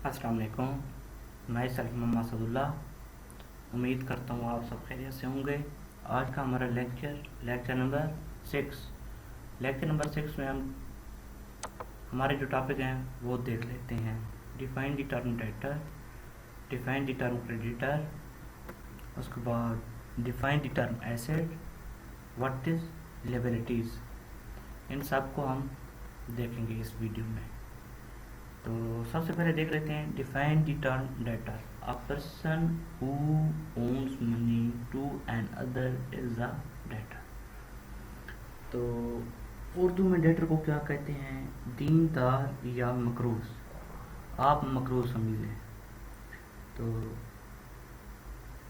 अस्सलाम वालेकुम। मैं सेल्फ मोहम्मद सदुल्लाह। उम्मीद करता हूँ आप सब खैरियत से होंगे। आज का हमारा लेक्चर नंबर 6 लेक्चर नंबर 6 में हम हमारे जो टॉपिक हैं वो देख लेते हैं। Define the term debtor, define the term creditor, उसके बाद define the term asset, what is liabilities. इन सब को हम देखेंगे इस वीडियो में। तो सबसे पहले देख लेते हैं define the term debtor. A person who owns money to an other is a debtor. तो उर्दू में डेटर को क्या कहते हैं? दीनदार या मकरूज। आप मकरूज समझ लें। तो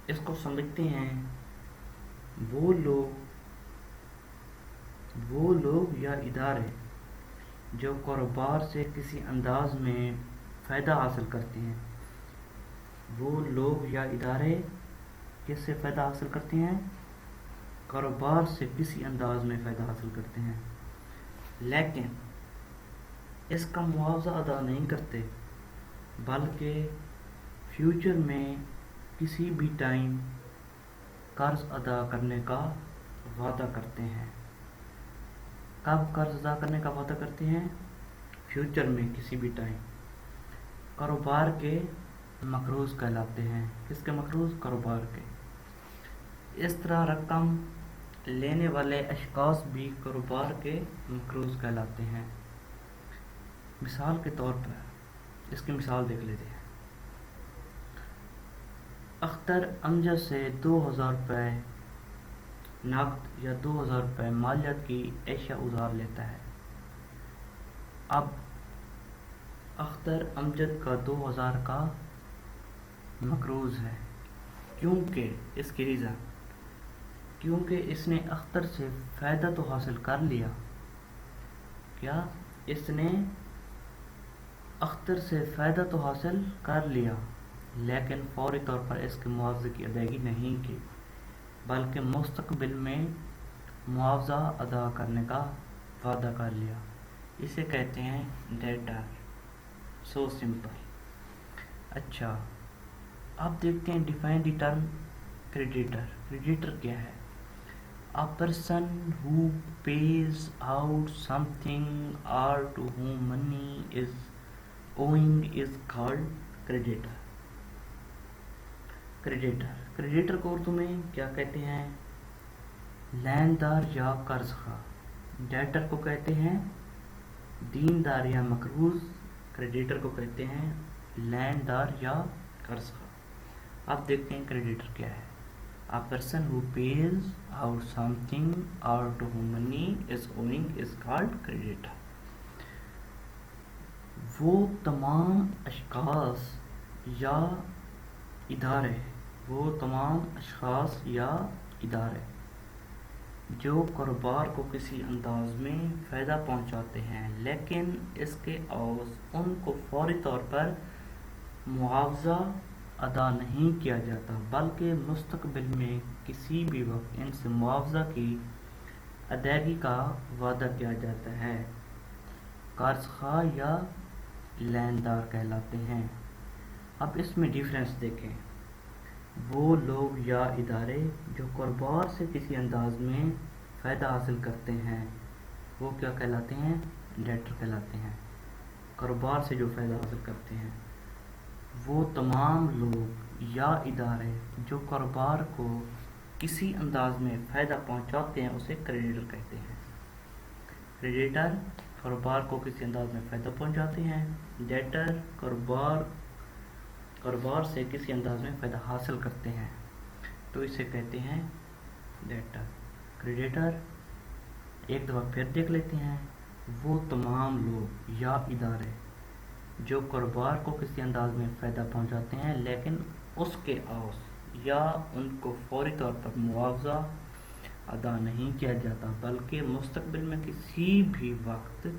इसको समझते हैं वो लोग या इदारे जो कारोबार से किसी अंदाज में फ़ायदा हासिल करते हैं। वो लोग या इदारे किससे फ़ायदा हासिल करते हैं? कारोबार से किसी अंदाज में फ़ायदा हासिल करते हैं, लेकिन इसका मुआवजा अदा नहीं करते, बल्कि फ्यूचर में किसी भी टाइम कर्ज अदा करने का वादा करते हैं। कब कर्ज अदा करने का वादा करते हैं? फ्यूचर में किसी भी टाइम। कारोबार के मकरूज कहलाते हैं। किसके मकरूज? कारोबार के। इस तरह रकम लेने वाले अशखास भी कारोबार के मकरूज कहलाते हैं। मिसाल के तौर पर इसकी मिसाल देख लेते हैं। अख्तर अमजद से 2000 रुपये नकद या 2000 रुपये मालियत की एशिया उधार लेता है। अब अख्तर अमजद का 2000 का मकरूज है, क्योंकि इसकी रीज़न क्योंकि इसने अख्तर से फ़ायदा तो हासिल कर लिया। क्या? इसने अख्तर से फ़ायदा तो हासिल कर लिया, लेकिन फौरी तौर पर इसके मुआवजे की अदायगी नहीं की, बल्कि मुस्तकबिल में मुआवजा अदा करने का वादा कर लिया। इसे कहते हैं डेटर। So simple. अच्छा, अब देखते हैं define the term creditor. Creditor क्या है? A person who pays out something or to whom money is owing is called creditor. Creditor को उर्दू में क्या कहते हैं? लेनदार या कर्ज खा। डेटर को कहते हैं दीनदार या मकरूज। क्रेडिटर को कहते हैं लेनदार या कर्ज खा। अब देखते हैं क्रेडिटर क्या है। A person who pays out something or to whom money is owing is called creditor. वो तमाम अशखास या इदारे जो कारोबार को किसी अंदाज में फ़ायदा पहुंचाते हैं, लेकिन इसके अवज़ उनको फौरी तौर पर मुआवजा अदा नहीं किया जाता, बल्कि मुस्तकबिल में किसी भी वक्त इनसे मुआवजा की अदायगी का वादा किया जाता है, कर्ज खा या लेनदार कहलाते हैं। अब इसमें डिफरेंस देखें। वो लोग या इदारे जो कारोबार से किसी अंदाज में फ़ायदा हासिल करते हैं, वो क्या कहलाते हैं? डेटर कहलाते हैं। कारोबार से जो फ़ायदा हासिल करते हैं। वो तमाम लोग या इदारे जो कारोबार को किसी अंदाज में फ़ायदा पहुंचाते हैं, उसे क्रेडिटर कहते हैं। क्रेडिटर कारोबार को किसी अंदाज में फ़ायदा पहुंचाते हैं। डेटर कारोबार से किसी अंदाज में फ़ायदा हासिल करते हैं, तो इसे कहते हैं डेटर। क्रेडिटर एक दफ़ा फिर देख लेते हैं। वो तमाम लोग या इदारे जो कारोबार को किसी अंदाज में फ़ायदा पहुंचाते हैं, लेकिन उसके अवज़ या उनको फौरी तौर पर मुआवजा अदा नहीं किया जाता, बल्कि मुस्तकबिल में किसी भी वक्त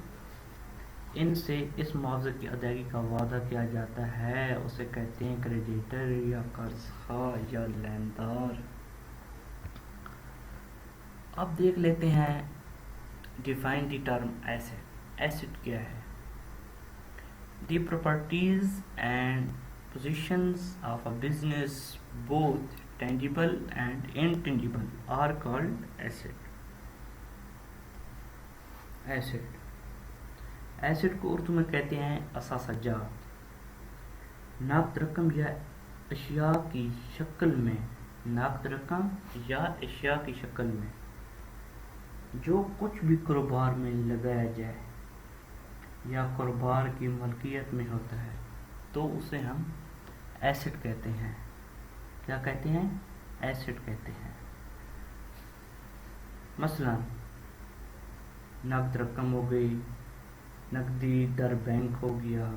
इनसे इस मुआवजे की अदायगी का वादा किया जाता है, उसे कहते हैं क्रेडिटर या कर्ज खा या लेनदार। अब देख लेते हैं define the term asset. Asset क्या है? The properties and positions of a business, both tangible and intangible, are called asset. Asset को उर्दू में कहते हैं असासजात। नकद रकम या अशिया की शक्ल में, नकद रकम या अशिया की शक्ल में जो कुछ भी कारोबार में लगाया जाए या कारोबार की मलकियत में होता है तो उसे हम एसेट कहते हैं। क्या कहते हैं? एसेट कहते हैं। मसलन नकद रकम हो गई, नकदी दर बैंक हो गया,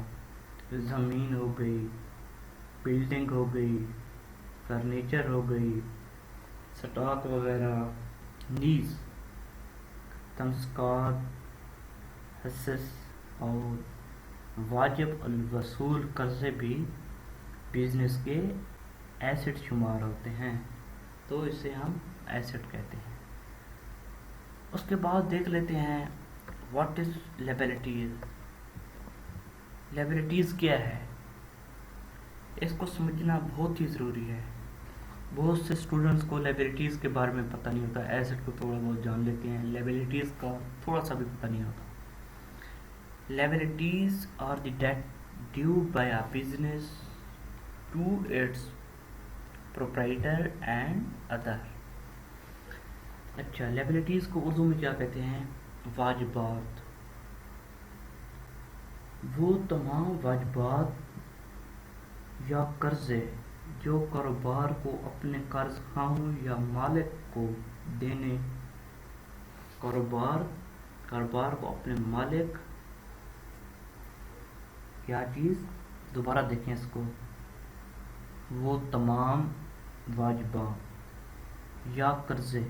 ज़मीन हो गई, बिल्डिंग हो गई, फर्नीचर हो गई, स्टॉक वगैरह, नीज, तमस्कार, हसस और वाजिब अलवसूल कर्जे भी बिजनेस के एसेट शुमार होते हैं, तो इसे हम एसेट कहते हैं। उसके बाद देख लेते हैं व्हाट इज लायबिलिटीज। लायबिलिटीज क्या है, इसको समझना बहुत ही ज़रूरी है। बहुत से स्टूडेंट्स को लायबिलिटीज़ के बारे में पता नहीं होता, एसेट को थोड़ा बहुत जान लेते हैं, लायबिलिटीज़ का थोड़ा सा भी पता नहीं होता। Liabilities are the debt due by a business to its proprietor and other. अच्छा, लायबिलिटीज़ को उर्दू में क्या कहते हैं? वाजिबात। वो तमाम वाजिबात या कर्जे जो कारोबार को अपने कर्ज खाओं या मालिक को देने, कारोबार को अपने मालिक, क्या चीज़, दोबारा देखें इसको, वो तमाम वाजिबात या कर्जे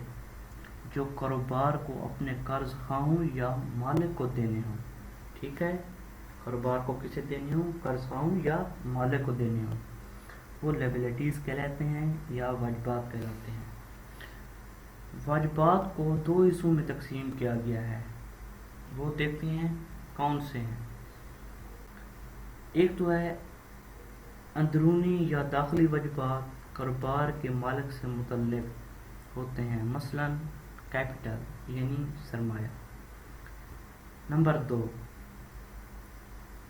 जो कारोबार को अपने कर्ज खाओं या मालिक को देने हों। ठीक है, कारोबार को किसे देने हों? कर्ज खाओं या मालिक को देने हों, वो लायबिलिटीज़ कहलाते हैं या वाजिबात कहलाते हैं। वाजिबात को दो हिस्सों में तकसीम किया गया है, वो देखते हैं कौन से हैं। एक तो है अंदरूनी या दाखिली वाजिबात, कारोबार के मालिक से मुतल्लिक होते हैं, मसलन कैपिटल यानी सरमाया। नंबर 2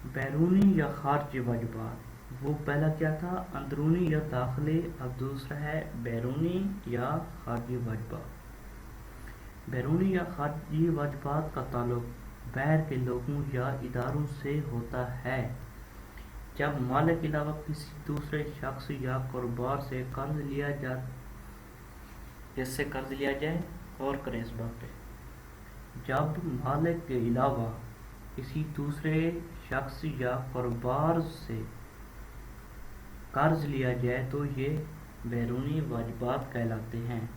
बैरूनी या खारजी वाजिबात। वो पहला क्या था? अंदरूनी या दाखिली, अब दूसरा है बैरूनी या खारजी वाजिबात। बैरूनी या खारजी वाजिबात का ताल्लुक बाहर के लोगों या इदारों से होता है। जब मालिक के अलावा किसी दूसरे शख्स या कारोबार से कर्ज लिया जाए, जिससे कर्ज लिया जाए, और करें इस बात पे, जब मालिक के अलावा किसी दूसरे शख्स या कारोबार से कर्ज लिया जाए तो ये बैरूनी वाजिबात कहलाते हैं।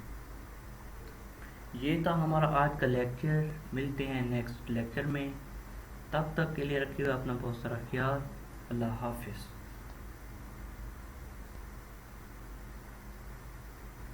ये था हमारा आज का लेक्चर। मिलते हैं नेक्स्ट लेक्चर में, तब तक के लिए रखिए अपना बहुत सारा ख्याल। अल्लाह हाफिज़।